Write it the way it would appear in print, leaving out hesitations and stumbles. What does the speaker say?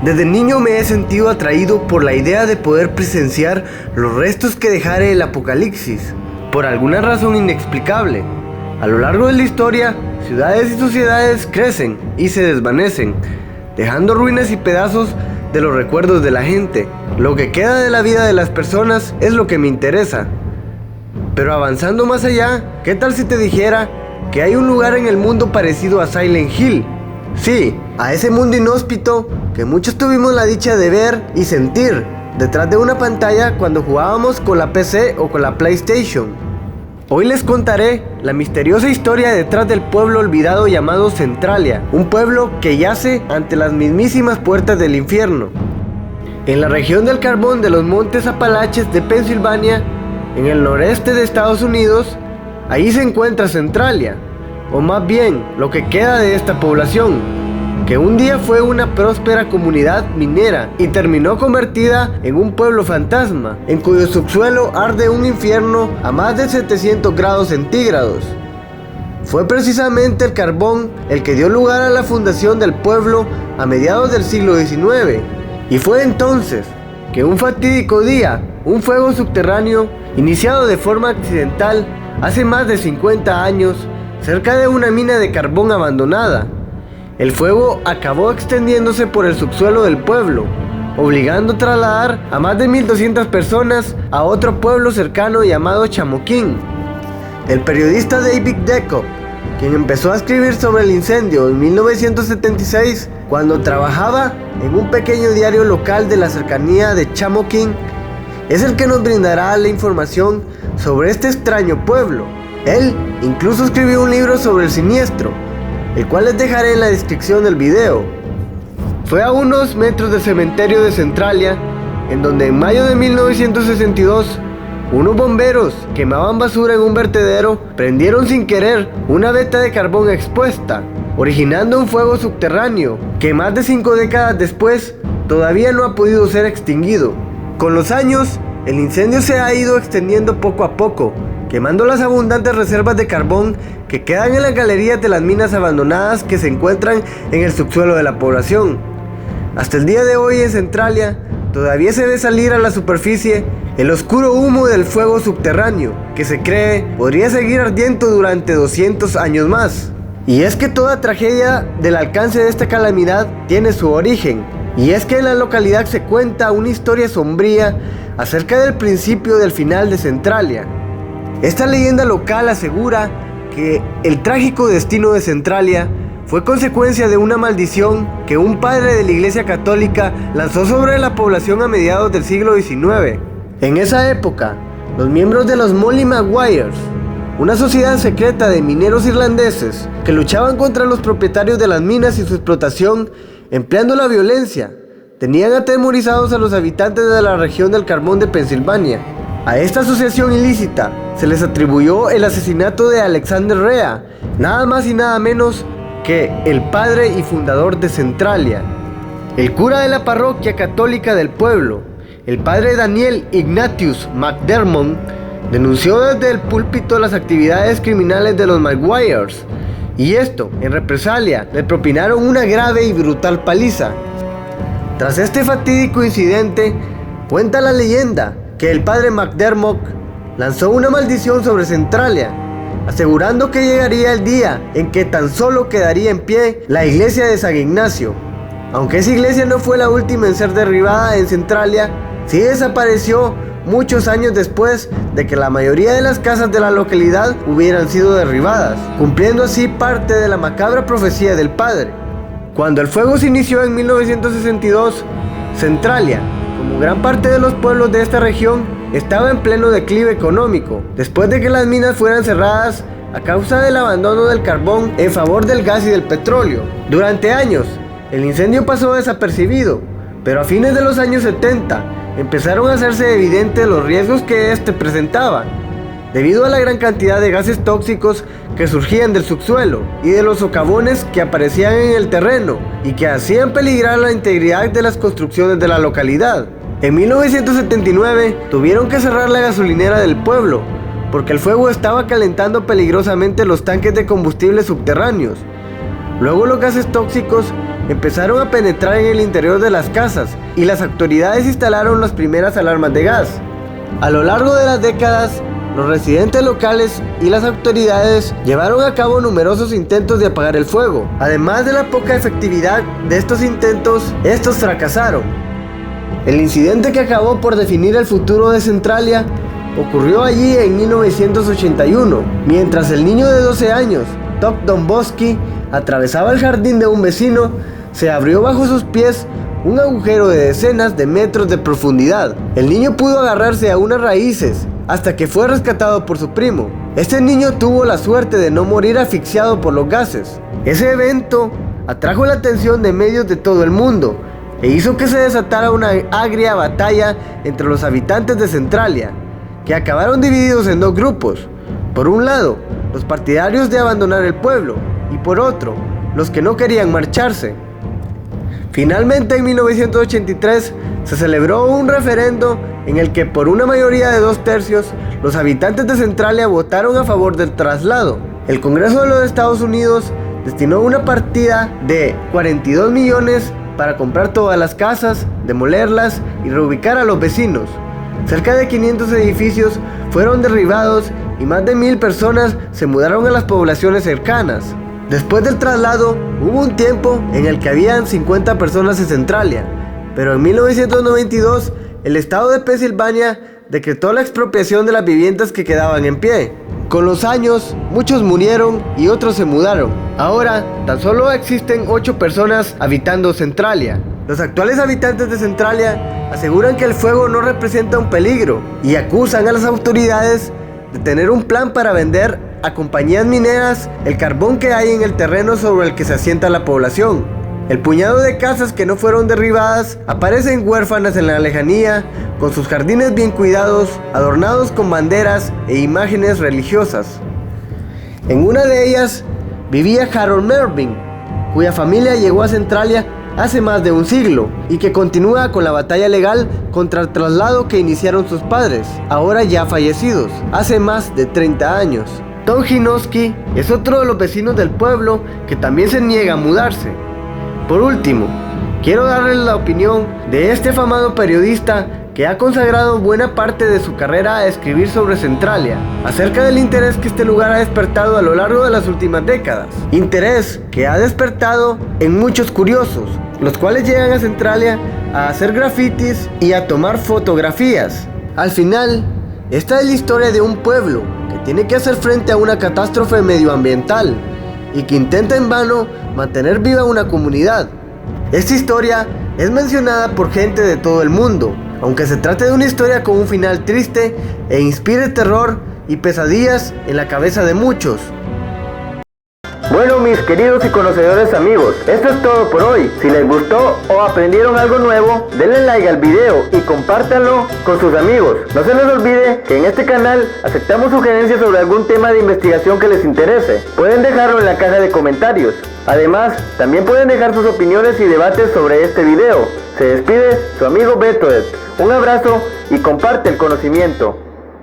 Desde niño me he sentido atraído por la idea de poder presenciar los restos que dejara el apocalipsis, por alguna razón inexplicable. A lo largo de la historia, ciudades y sociedades crecen y se desvanecen, dejando ruinas y pedazos de los recuerdos de la gente. Lo que queda de la vida de las personas es lo que me interesa. Pero avanzando más allá, ¿qué tal si te dijera que hay un lugar en el mundo parecido a Silent Hill? Sí, a ese mundo inhóspito que muchos tuvimos la dicha de ver y sentir detrás de una pantalla cuando jugábamos con la PC o con la PlayStation. Hoy les contaré la misteriosa historia detrás del pueblo olvidado llamado Centralia, un pueblo que yace ante las mismísimas puertas del infierno. En la región del carbón de los montes Apalaches de Pensilvania, en el noreste de Estados Unidos, ahí se encuentra Centralia, o más bien lo que queda de esta población, que un día fue una próspera comunidad minera y terminó convertida en un pueblo fantasma, en cuyo subsuelo arde un infierno a más de 700 grados centígrados. Fue precisamente el carbón el que dio lugar a la fundación del pueblo a mediados del siglo XIX, y fue entonces que un fatídico día, un fuego subterráneo, iniciado de forma accidental hace más de 50 años, cerca de una mina de carbón abandonada, el fuego acabó extendiéndose por el subsuelo del pueblo, obligando a trasladar a más de 1,200 personas a otro pueblo cercano llamado Chamoquín. El periodista David Deckoff, quien empezó a escribir sobre el incendio en 1976, cuando trabajaba en un pequeño diario local de la cercanía de Chamoquín, es el que nos brindará la información sobre este extraño pueblo. Él incluso escribió un libro sobre el siniestro, el cual les dejaré en la descripción del video. Fue a unos metros del cementerio de Centralia, en donde en mayo de 1962, unos bomberos quemaban basura en un vertedero, prendieron sin querer una veta de carbón expuesta, originando un fuego subterráneo que más de 5 décadas después todavía no ha podido ser extinguido. Con los años, el incendio se ha ido extendiendo poco a poco, quemando las abundantes reservas de carbón que quedan en las galerías de las minas abandonadas que se encuentran en el subsuelo de la población. Hasta el día de hoy en Centralia todavía se ve salir a la superficie el oscuro humo del fuego subterráneo, que se cree podría seguir ardiendo durante 200 años más. Y es que toda tragedia del alcance de esta calamidad tiene su origen, y es que en la localidad se cuenta una historia sombría acerca del principio del final de Centralia. Esta leyenda local asegura que el trágico destino de Centralia fue consecuencia de una maldición que un padre de la Iglesia Católica lanzó sobre la población a mediados del siglo XIX. En esa época, los miembros de los Molly Maguires, una sociedad secreta de mineros irlandeses que luchaban contra los propietarios de las minas y su explotación empleando la violencia, tenían atemorizados a los habitantes de la región del carbón de Pensilvania. A esta asociación ilícita se les atribuyó el asesinato de Alexander Rea, nada más y nada menos que el padre y fundador de Centralia. El cura de la parroquia católica del pueblo, el padre Daniel Ignatius McDermott, denunció desde el púlpito las actividades criminales de los Maguires, y esto, en represalia, le propinaron una grave y brutal paliza. Tras este fatídico incidente, cuenta la leyenda que el padre McDermott lanzó una maldición sobre Centralia, asegurando que llegaría el día en que tan solo quedaría en pie la iglesia de San Ignacio. Aunque esa iglesia no fue la última en ser derribada en Centralia, sí desapareció muchos años después de que la mayoría de las casas de la localidad hubieran sido derribadas, cumpliendo así parte de la macabra profecía del padre. Cuando el fuego se inició en 1962, Centralia, como gran parte de los pueblos de esta región, estaba en pleno declive económico, después de que las minas fueran cerradas a causa del abandono del carbón en favor del gas y del petróleo. Durante años, el incendio pasó desapercibido, pero a fines de los años 70 empezaron a hacerse evidentes los riesgos que este presentaba, debido a la gran cantidad de gases tóxicos que surgían del subsuelo y de los socavones que aparecían en el terreno y que hacían peligrar la integridad de las construcciones de la localidad. En 1979 tuvieron que cerrar la gasolinera del pueblo porque el fuego estaba calentando peligrosamente los tanques de combustible subterráneos. Luego los gases tóxicos empezaron a penetrar en el interior de las casas y las autoridades instalaron las primeras alarmas de gas. A lo largo de las décadas, los residentes locales y las autoridades llevaron a cabo numerosos intentos de apagar el fuego. Además de la poca efectividad de estos intentos, estos fracasaron. El incidente que acabó por definir el futuro de Centralia ocurrió allí en 1981, mientras el niño de 12 años, Todd Domboski, atravesaba el jardín de un vecino, se abrió bajo sus pies un agujero de decenas de metros de profundidad. El niño pudo agarrarse a unas raíces hasta que fue rescatado por su primo. Este niño tuvo la suerte de no morir asfixiado por los gases. Ese evento atrajo la atención de medios de todo el mundo e hizo que se desatara una agria batalla entre los habitantes de Centralia, que acabaron divididos en dos grupos. Por un lado, los partidarios de abandonar el pueblo, y por otro, los que no querían marcharse. Finalmente, en 1983, se celebró un referendo en el que por una mayoría de 2/3 los habitantes de Centralia votaron a favor del traslado. El Congreso de los Estados Unidos destinó una partida de 42 millones para comprar todas las casas, demolerlas y reubicar a los vecinos. Cerca de 500 edificios fueron derribados y más de 1000 personas se mudaron a las poblaciones cercanas. Después del traslado, hubo un tiempo en el que habían 50 personas en Centralia, pero en 1992 el estado de Pensilvania decretó la expropiación de las viviendas que quedaban en pie. Con los años, muchos murieron y otros se mudaron. Ahora, tan solo existen 8 personas habitando Centralia. Los actuales habitantes de Centralia aseguran que el fuego no representa un peligro y acusan a las autoridades de tener un plan para vender a compañías mineras el carbón que hay en el terreno sobre el que se asienta la población. El puñado de casas que no fueron derribadas aparecen huérfanas en la lejanía, con sus jardines bien cuidados, adornados con banderas e imágenes religiosas. En una de ellas vivía Harold Mervyn, cuya familia llegó a Centralia hace más de un siglo y que continúa con la batalla legal contra el traslado que iniciaron sus padres, ahora ya fallecidos, hace más de 30 años. Tom Hinoski es otro de los vecinos del pueblo que también se niega a mudarse. Por último, quiero darles la opinión de este afamado periodista que ha consagrado buena parte de su carrera a escribir sobre Centralia, acerca del interés que este lugar ha despertado a lo largo de las últimas décadas. Interés que ha despertado en muchos curiosos, los cuales llegan a Centralia a hacer grafitis y a tomar fotografías. Al final, esta es la historia de un pueblo que tiene que hacer frente a una catástrofe medioambiental y que intenta en vano mantener viva una comunidad. Esta historia es mencionada por gente de todo el mundo, aunque se trate de una historia con un final triste e inspire terror y pesadillas en la cabeza de muchos. Bueno, mis queridos y conocedores amigos, esto es todo por hoy. Si les gustó o aprendieron algo nuevo, denle like al video y compártanlo con sus amigos. No se les olvide que en este canal aceptamos sugerencias sobre algún tema de investigación que les interese. Pueden dejarlo en la caja de comentarios. Además, también pueden dejar sus opiniones y debates sobre este video. Se despide su amigo Betoed. Un abrazo y comparte el conocimiento.